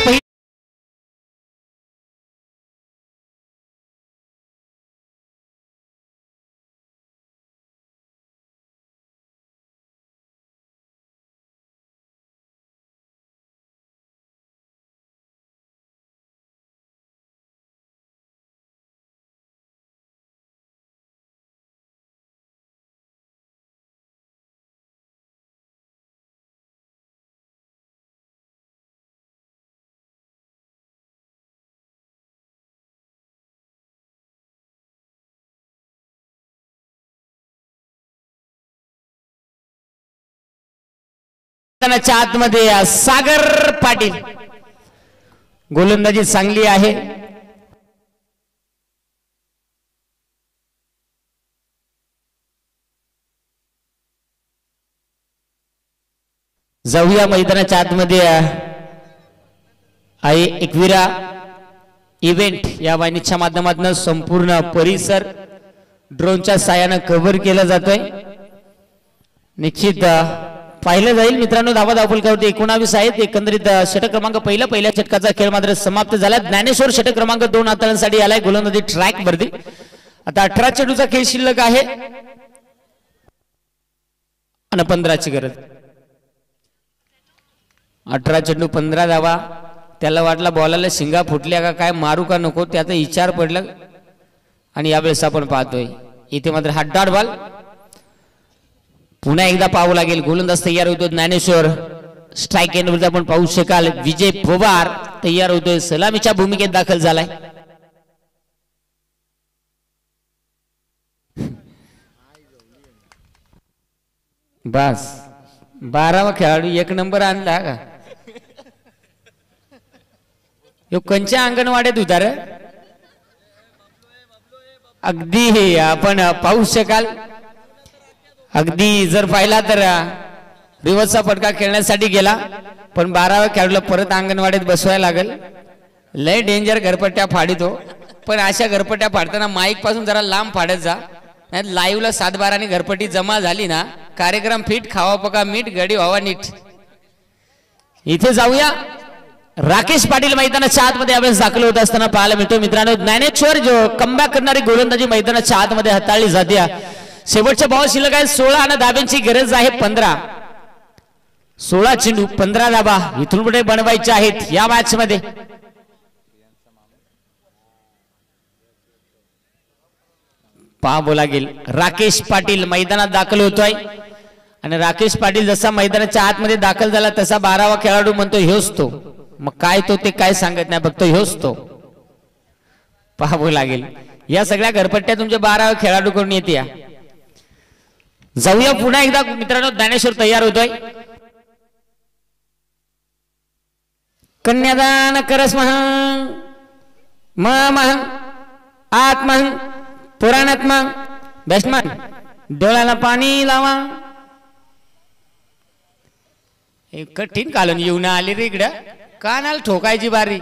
आतमध्ये सागर पाटील गोलंदाजी चांगली आहे. जाऊया मैदानाच्या आतमध्ये आहे एकविरा इव्हेंट या वाहिनीच्या माध्यमातून संपूर्ण परिसर ड्रोनच्या साहाय्याने कव्हर केला जातोय. निश्चित पाहिलं जाईल मित्रांनो. धावा धावफलकावरती 19 आहेत. एकंदरीत षटक क्रमांक पहिल्या षटकाचा खेळ मात्र समाप्त झाला. ज्ञानेश्वर षटक क्रमांक 2 हाताळण्यासाठी आलाय गोलंदाजी ट्रॅक वरती. आता 18 चेंडूचा खेळ शिल्लक आहे आणि 15ची गरज. 18 चेंडू 15 धावा. त्याला वाटला बॉलाला शिंगा फुटल्या का काय, मारू का नको त्याचा विचार पडला आणि यावेळेस आपण पाहतोय इथे मात्र हा डॉट बॉल पुन्हा एकदा पाहावं लागेल. गोलंदाज तयार होतो ज्ञानेश्वर. स्ट्राईक एंडवरती आपण पाहू शकाल विजय पवार तयार होतोय, सलामीच्या भूमिकेत दाखल झालाय. बस 12वा खेळाडू 1 नंबर आणला का. यो कंच्या अंगणवाड्यात होता रे. अगदी आपण पाहू शकाल. अगदी जर पाहिला तर रिव्हर्सचा फटका खेळण्यासाठी गेला पण 12व्या खेळाडूला परत अंगणवाडीत बसवायला लागेल. लय डेंजर घरपट्ट्या फाडितो, पण अशा घरपट्ट्या फाडताना माईक पासून जरा लांब फाडत जा, नाही लाईव्हला 7-12 घरपट्टी जमा झाली ना कार्यक्रम फिट. खावा पका मीठ गडी व्हावा नीट. इथे जाऊया. राकेश पाटील मैदानाच्या आतमध्ये यावेळेस दाखल होत असताना पाहायला मिळतो मित्रांनो. ज्ञानेश्वर जो कमबॅक करणारी गोलंदाजी मैदानाच्या आतमध्ये हाताळली जाते. शेवटच्या बॉल शिल्लक आहे 16 आणि धाब्यांची गरज आहे 15. 16 चेंडू 15 धाबा इथून पुढे बनवायच्या आहेत या मॅच मध्ये. पाहावं लागेल. राकेश पाटील मैदानात दाखल होतोय आणि राकेश पाटील जसा मैदानाच्या आतमध्ये दाखल झाला तसा 12वा खेळाडू म्हणतो ह्योच तो. मग काय तो ते काय सांगत नाही, फक्त ह्योच तो. पाहावं लागेल. या सगळ्या घरपट्ट्या तुमच्या 12वा खेळाडू करून येते. जाऊया पुन्हा एकदा मित्रांनो. ज्ञानेश्वर तयार होतोय. कन्यादान करस महं महं आत्महं पुराणात्मा बॅट्समॅन डोळ्याला पाणी लावा. एक कठीण कालून येऊन आली रे इकडं. कानाला ठोकायची बारी.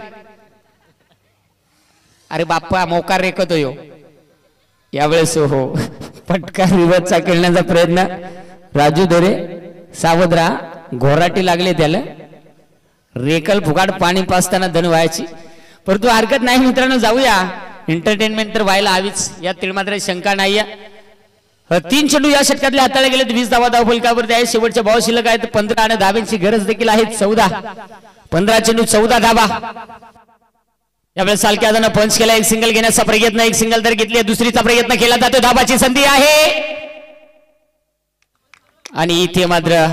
अरे बाप्पा मोकार रेखतो यो यावेळेस. हो पटका रिव्हर्सचा खेळण्याचा प्रयत्न. राजू दोरे सावध राहा, घोराटी लागले त्याला. रेकल फुकाट पाणी पाचताना धन व्हायची, परंतु हरकत नाही मित्रांनो. जाऊया. एंटरटेनमेंट तर व्हायला हवीच यात तिळ मात्र शंका नाही. 3 चेंडू या षटकातले हाताळले गेले. 20 धावा धावफलकावरती आहे. शेवटच्या बॉल शिल्लक आहेत 15 आणि धाब्यांची गरज देखील आहे 14. 15 चेंडू 14 धाबा. यावेळेस सालक्या आदानं पंच केला. एक सिंगल घेण्याचा प्रयत्न, एक सिंगल तर घेतली, दुसरीचा प्रयत्न केला जातो. धाबाची संधी आहे आणि इथे मात्र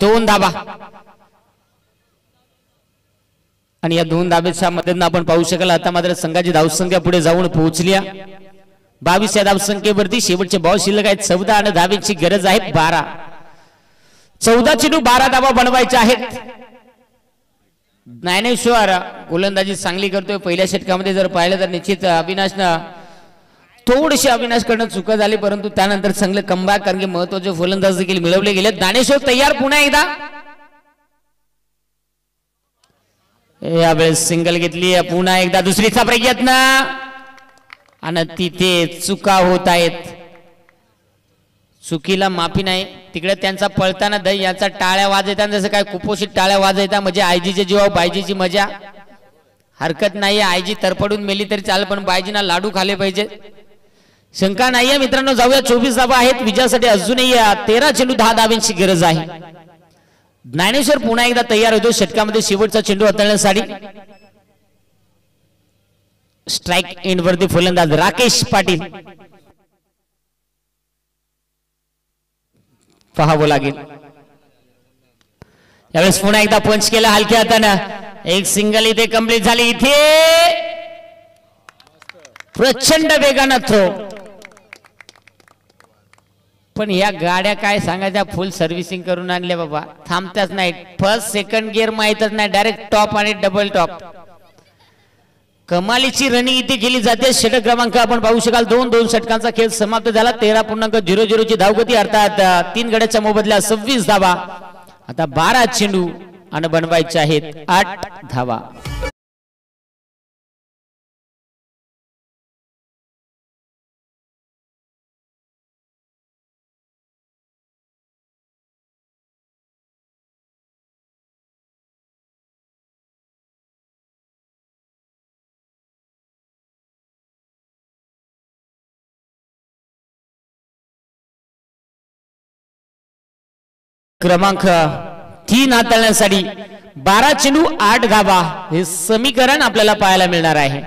2 धाबा. आणि या 2 धाब्याच्या मदतीने आपण पाहू शकाल आता मात्र संघाची धावसंख्या पुढे जाऊन पोहोचली. 22 या धावसंख्येवरती शेवटचे बॉल शिल्लक आहेत 14 आणि धाब्यांची गरज आहे 12. 14 चेंडू 12 धाबा बनवायच्या आहेत. ज्ञानेश्वर गोलंदाजी चांगली करतोय. पहिल्या षटकामध्ये जर पाहिलं तर निश्चित अविनाशनं थोडीशी अविनाशकडनं चुका झाली, परंतु त्यानंतर चांगलं कमबॅक कारण की महत्वाचे फलंदाज देखील मिळवले गेले. ज्ञानेश्वर तयार पुन्हा एकदा. यावेळेस सिंगल घेतली. पुन्हा एकदा दुसरीचा प्रयत्न आणि तिथे चुका होत आहेत. चुकीला माफी नाही. तिकडे त्यांचा पळताना दही याचा टाळ्या वाजवताना जसं काय कुपोषित टाळ्या वाजवता म्हणजे आयजीच्या जीवा बायजीची मजा. हरकत नाही. आयजी तरपडून मेली तरी चाल, पण बायजीना लाडू खाले पाहिजे. शंका नाहीये मित्रांनो. जाऊया. 24 धाबा आहेत विजयासाठी. अजूनही 13 चेंडू 10 धाब्यांची गरज आहे. ज्ञानेश्वर पुन्हा एकदा तयार होतो षटकामध्ये शेवटचा चेंडू हाताळण्यासाठी. स्ट्राईक एंड वरती फलंदाज राकेश पाटील. पाहावं लागेल. यावेळेस पुन्हा एकदा पंच केला हलक्या हातानं. एक सिंगल इथे कंप्लीट झाली. इथे प्रचंड वेगानं थ्रो. पण या गाड्या काय सांगायच्या फुल सर्व्हिसिंग करून आणल्या बाबा. थांबताच नाही. फर्स्ट सेकंड गिअर माहीतच नाही. डायरेक्ट टॉप आणि डबल टॉप. कमालीची रनिंग इथे केली जाते. षटक क्रमांक आपण पाहू शकाल 2 षटकांचा खेळ समाप्त झाला. 13.00 ची धावगती अर्थात 3 गड्याच्या मोबदल्या 26 धावा. आता 12 चेंडू आणि बनवायचे आहेत 8 धावा. क्रमांक 3 हाताळण्यासाठी 12 चेंडू 8 धावा हे समीकरण आपल्याला पाहायला मिळणार आहे.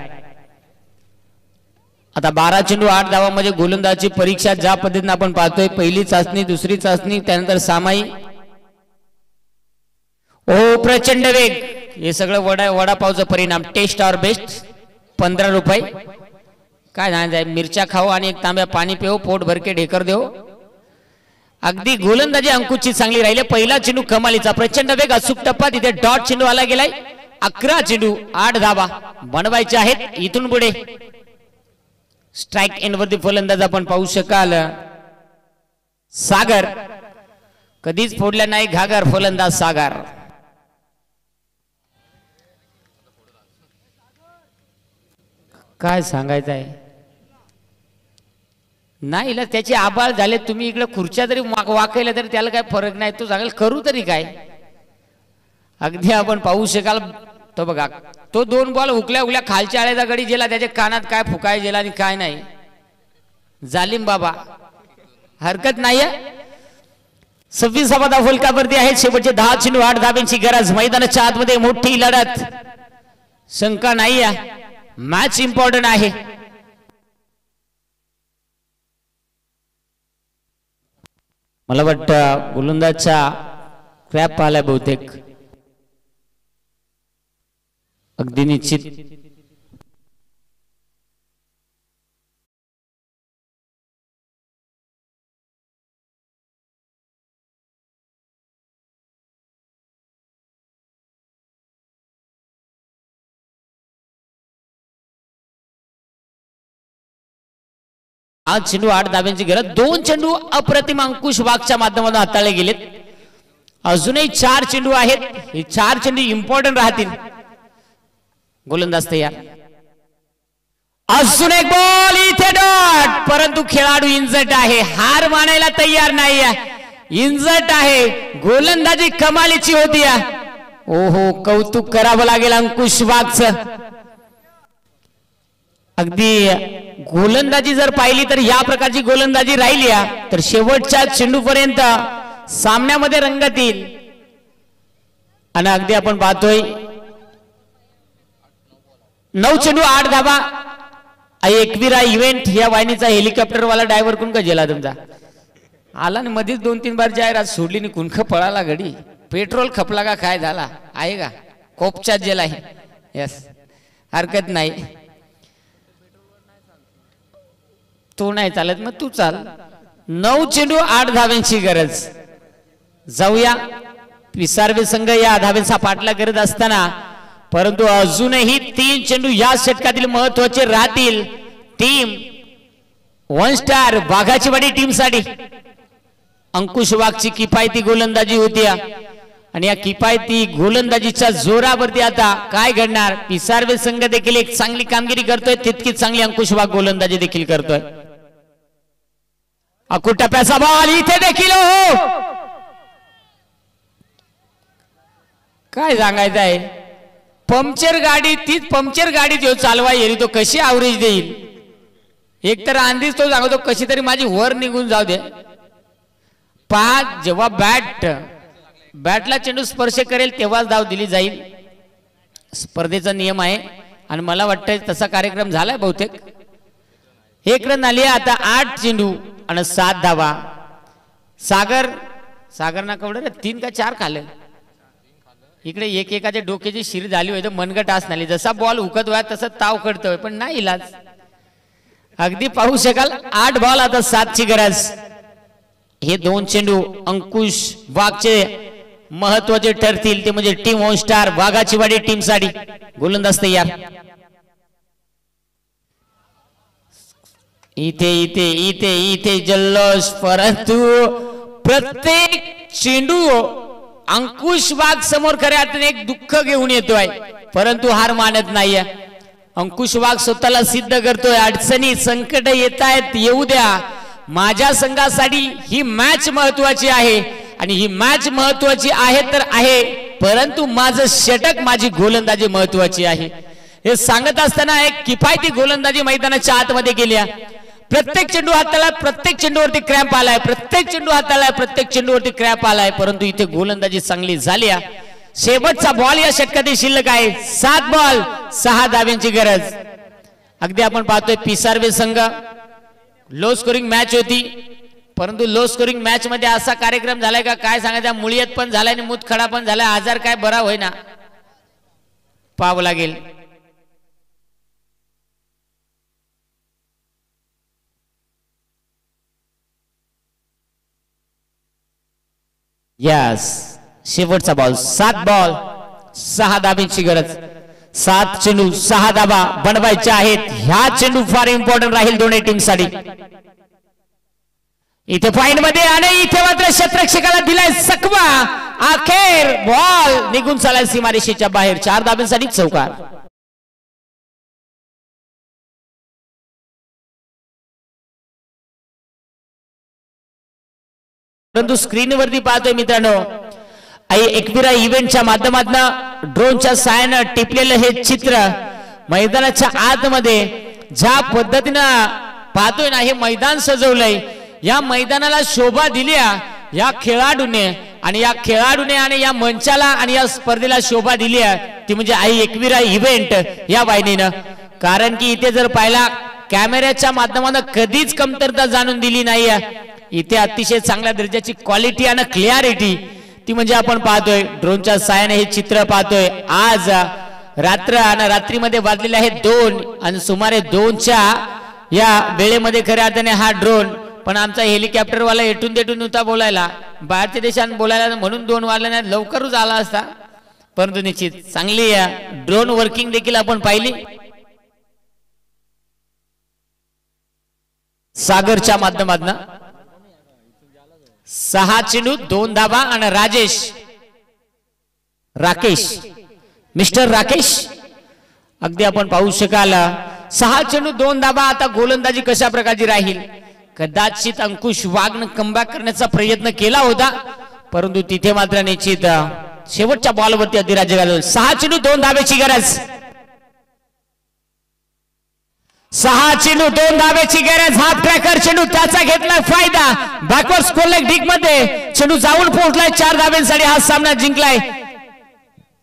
आता 12 चेंडू 8 धावा म्हणजे गोलंदाजी परीक्षा ज्या पद्धतीने आपण पाहतोय, पहिली चाचणी, दुसरी चाचणी, त्यानंतर सामाई. ओ प्रचंड वेग, हे सगळं वडापावचा परिणाम. टेस्ट और बेस्ट 15 रुपये. काय नाही, मिरच्या खाओ आणि एक तांब्या पाणी पिओ, पोट भरके ढेकर देऊ. अगदी गोलंदाजी अंकुशची चांगली राहिली. पहिला चेंडू कमालीचा, प्रचंड वेग, अचूक टप्पा, तिथे डॉट चेंडू आला गेलाय. 11 चेंडू 8 धावा बनवायचे आहेत. इथून पुढे स्ट्राइक एंड वरती फलंदाज आपण पाहू शकाल. सागर कधीच फोडला नाही घागर, फलंदाज सागर. काय सांगायचं आहे, नाही इला त्याचे आबाळ झाले. तुम्ही इकडे खुर्च्या जरी वाकायला तरी त्याला काय फरक नाही. तो सांगाल करू तरी काय. अगदी आपण पाहू शकाल. तो बघा, तो 2 बॉल उकल्या खालच्या आळ्याचा गडी गेला, त्याच्या कानात काय फुकाय गेला आणि काय नाही. जालिम बाबा, हरकत नाहीये. 26 धावा फलकावरती आहेत. शेवटचे 10 चेंडू 8 धाब्यांची गरज. मैदानाच्या आतमध्ये मोठी लढत, शंका नाही आहे. मॅच इम्पॉर्टंट आहे. मला वाटतं गोलंदाजचा क्रॅप पाहिलाय बहुतेक. अगदी निश्चित आज चेंडू 8 धाब्यांची गरज. 2 चेंडू अप्रतिम अंकुश वाघच्या माध्यमातून हाताळले गेलेत. अजूनही 4 चेंडू आहेत. हे 4 चेंडू इम्पॉर्टंट राहतील. गोलंदाज तयार. अजून एक बॉल, इथे डॉट, परंतु खेळाडू इंजर्ड आहे. हार मानायला तयार नाही आहे. इंजर्ड आहे. गोलंदाजी कमालीची होती. ओहो, कौतुक करावं लागेल अंकुश वाघचं. अगदी गोलंदाजी जर पाहिली तर या प्रकारची गोलंदाजी राहिली तर शेवटच्या चेंडू पर्यंत सामन्यामध्ये रंगत येईल. आणि अगदी आपण पाहतोय 9 चेंडू 8 धावा. एकविरा इव्हेंट या वाहिनीचा हेलिकॉप्टर वाला ड्रायव्हर कोण का गेला तुमचा आला ना मध्येच 2-3 बार जाहिरात सोडली आणि कुणख पळाला घडी. पेट्रोल खपला का काय झाला आहे का, कोपच्या जेल आहे. यस, हरकत नाही. तो नाही चालत मग तू चाल. 9 चेंडू 8 धाव्यांची गरज. जाऊया. विसार्वे संघ या धाव्यांचा पाठला करत असताना, परंतु अजूनही 3 चेंडू या षटकातील महत्वाचे राहतील. टीम 1 स्टार वाघाची वाडी टीम साठी अंकुश वाघची किफायती गोलंदाजी होती आणि या किफायती गोलंदाजीच्या जोरावरती आता काय घडणार. विसार्वे संघ देखील एक चांगली कामगिरी करतोय, तितकी चांगली अंकुश वाघ गोलंदाजी देखील करतोय. अकुटप्याचा बॉल इथे देखील. हो, काय सांगायचं आहे. पंक्चर गाडी, तीच पंक्चर गाडी जो चालवा येईल तो कशी ॲव्हरेज देईल. एक तर आंधीच तो सांगतो कशी तरी माझी वर निघून जाऊ दे. जेव्हा बॅटला चेंडू स्पर्श करेल तेव्हाच धाव दिली जाईल. स्पर्धेचा नियम आहे आणि मला वाटतं तसा कार्यक्रम झालाय बहुतेक. 1 रन आली आहे आता. 8 चेंडू आणि 7 धावा. सागर ना कवडे 3 का 4 खाल्ले. इकडे एकाच्या डोक्याची शिर झाली होती, मनगट आस नाही. जसा बॉल हुकत व्हाय तसं ताव कडतोय, पण नाही इलाज. अगदी पाहू शकाल 8 बॉल आता 7 ची गरज. हे 2 चेंडू अंकुश वाघचे महत्वाचे ठरतील, ते म्हणजे टीम 1 स्टार वाघाची वाडी टीम साठी. गोलंदाज तयार. इथे इथे इथे इथे जल्लोष, परंतु प्रत्येक चेंडू अंकुश वाघ समोर खऱ्या अर्थाने एक दुःख घेऊन येतोय, परंतु हार मानत नाहीये. अंकुश वाघ स्वतःला सिद्ध करतोय. अडचणी संकट येत आहेत, येऊ द्या. माझ्या संघासाठी ही मॅच महत्वाची आहे आणि ही मॅच महत्वाची आहे तर आहे, परंतु माझं षटक, माझी गोलंदाजी महत्वाची आहे. हे सांगत असताना एक किफायती गोलंदाजी मैदानाच्या आतमध्ये गेल्या. प्रत्येक चेंडू हाताला, प्रत्येक चेंडूवरती क्रॅम्प आलाय, प्रत्येक चेंडू हाताला, प्रत्येक चेंडूवरती क्रॅम्प आलाय, परंतु इथे गोलंदाजी चांगली झाली. शेवटचा बॉल या षटकातील शिल्लक आहे. 7 बॉल 6 धाब्यांची गरज. अगदी आपण पाहतोय पिसारवे संघ लो स्कोरिंग मॅच होती, परंतु लो स्कोरिंग मॅच मध्ये असा कार्यक्रम झालाय का काय सांगायचा. मुळियत पण झालाय आणि मुतखडा पण झालाय. आजार काय बरा होईना, पाहावं लागेल. यस, शेवटचा बॉल. 7 बॉल 6 धाब्यांची गरज. 7 चेंडू 6 धाबा बनवायच्या आहेत. ह्या चेंडू फार इम्पॉर्टंट राहील दोन्ही टीम साठी. इथे पॉइंट मध्ये आणि इथे मात्र क्षेत्ररक्षकाला दिलाय सकवा. अखेर बॉल निघून चालाय सीमारेषेच्या बाहेर. 4 धाब्यांसाठी चौकार. परंतु स्क्रीनवरती पाहतोय मित्रांनो, एकविरा इव्हेंटच्या माध्यमातून ड्रोनच्या साहाय्याने टिपलेलं हे चित्र मैदानाच्या आतमध्ये ज्या पद्धतीनं पाहतोय ना, हे मैदान सजवलंय. या मैदानाला शोभा दिली या खेळाडूने, आणि या खेळाडूने आणि या मंचाला आणि या स्पर्धेला शोभा दिली ती म्हणजे एकविरा इव्हेंट या वाहिनीनं. कारण की इथे जर पाहिला, कॅमेऱ्याच्या माध्यमातून कधीच कमतरता जाणून दिली नाही. इथे अतिशय चांगल्या दर्जाची क्वालिटी आणि क्लिअरिटी ती म्हणजे आपण पाहतोय. ड्रोनच्या साहाय्याने हे चित्र पाहतोय. आज रात्र आणि रात्रीमध्ये वाजलेले आहेत 2 आणि सुमारे 2च्या या वेळेमध्ये खऱ्या अर्थाने हा ड्रोन. पण आमचा हेलिकॉप्टर वाला एटून तेटून होता बोलायला, बाहेरच्या देशात बोलायला, म्हणून 2 वाजले नाही, लवकरच आला असता. परंतु निश्चित चांगली ड्रोन वर्किंग देखील आपण पाहिली. सागरच्या माध्यमातून 6 चेंडू 2 धाबा आणि राकेश मिस्टर राकेश अगदी आपण पाहू शकाल 6 चेंडू 2 धाबा. आता गोलंदाजी कशा प्रकारची राहील. कदाचित अंकुश वाघनं कमबॅक करण्याचा प्रयत्न केला होता, परंतु तिथे मात्र निश्चित शेवटच्या बॉलवरती अधिराज्य घालवलं. 6 चेंडू 2 धाब्याची गरज. 6 चेंडू 2 धाब्याची गरज. हाफ ट्रॅकर चेंडू त्याचा घेतला फायदा. बॅकवर्ड स्कोर लेग डिग मध्ये चेंडू जाऊन पोहोचलाय. 4 धाब्यांसाठी हा सामना जिंकलाय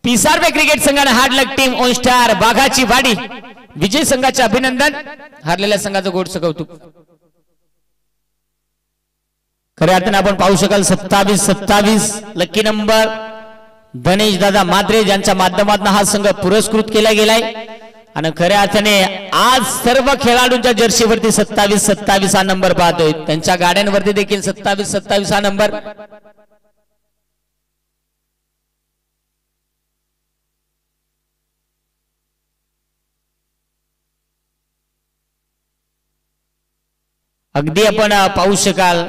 पिसारवे क्रिकेट संघाने. Hard luck team on star बाघाची वाडी. विजय संघाचे अभिनंदन, हारलेल्या संघाचं गोडसं कौतुक. खऱ्या अर्थाने आपण पाहू शकाल 27-27 लकी नंबर गणेश दादा मात्रे यांच्या माध्यमातून हा संघ पुरस्कृत केला गेलाय. आणि खऱ्या अर्थाने आज सर्व खेळाडूंच्या जर्सीवरती 27-27 हा नंबर पाहतोय. त्यांच्या गाड्यांवरती देखील 27-27 हा नंबर. अगदी आपण पाहू शकाल